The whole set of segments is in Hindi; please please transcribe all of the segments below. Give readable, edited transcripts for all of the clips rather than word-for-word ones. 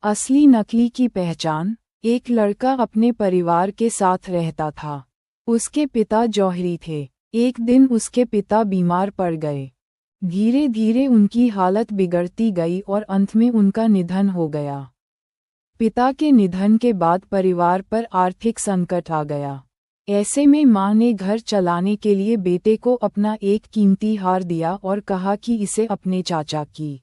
असली नकली की पहचान। एक लड़का अपने परिवार के साथ रहता था। उसके पिता जौहरी थे। एक दिन उसके पिता बीमार पड़ गए। धीरे धीरे उनकी हालत बिगड़ती गई और अंत में उनका निधन हो गया। पिता के निधन के बाद परिवार पर आर्थिक संकट आ गया। ऐसे में मां ने घर चलाने के लिए बेटे को अपना एक कीमती हार दिया और कहा कि इसे अपने चाचा की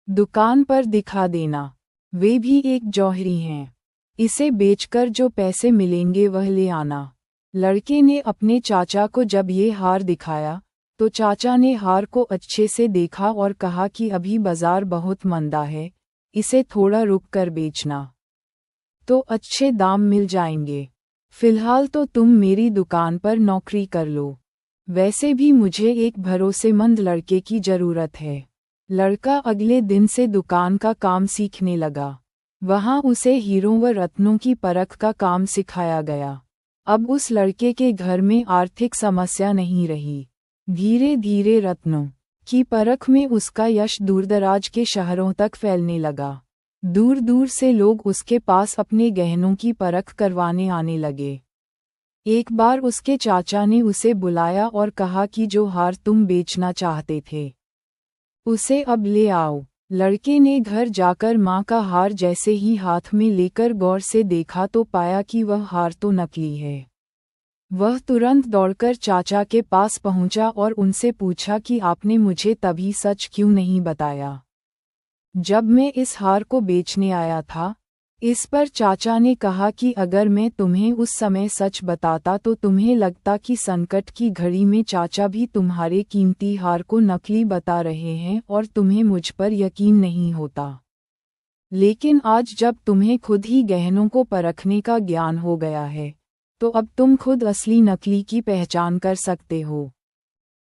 दुकान पर दिखा देना। वे भी एक जौहरी हैं। इसे बेचकर जो पैसे मिलेंगे वह ले आना। लड़के ने अपने चाचा को जब ये हार दिखाया तो चाचा ने हार को अच्छे से देखा और कहा कि अभी बाजार बहुत मंदा है, इसे थोड़ा रुक कर बेचना तो अच्छे दाम मिल जाएंगे। फिलहाल तो तुम मेरी दुकान पर नौकरी कर लो। वैसे भी मुझे एक भरोसेमंद लड़के की जरूरत है। लड़का अगले दिन से दुकान का काम सीखने लगा। वहां उसे हीरों व रत्नों की परख का काम सिखाया गया। अब उस लड़के के घर में आर्थिक समस्या नहीं रही। धीरे धीरे रत्नों की परख में उसका यश दूरदराज के शहरों तक फैलने लगा। दूर दूर से लोग उसके पास अपने गहनों की परख करवाने आने लगे। एक बार उसके चाचा ने उसे बुलाया और कहा कि जो हार तुम बेचना चाहते थे उसे अब ले आओ। लड़के ने घर जाकर मां का हार जैसे ही हाथ में लेकर गौर से देखा तो पाया कि वह हार तो नकली है। वह तुरंत दौड़कर चाचा के पास पहुंचा और उनसे पूछा कि आपने मुझे तभी सच क्यों नहीं बताया जब मैं इस हार को बेचने आया था। इस पर चाचा ने कहा कि अगर मैं तुम्हें उस समय सच बताता तो तुम्हें लगता कि संकट की घड़ी में चाचा भी तुम्हारे कीमती हार को नकली बता रहे हैं और तुम्हें मुझ पर यकीन नहीं होता। लेकिन आज जब तुम्हें खुद ही गहनों को परखने का ज्ञान हो गया है तो अब तुम खुद असली नकली की पहचान कर सकते हो।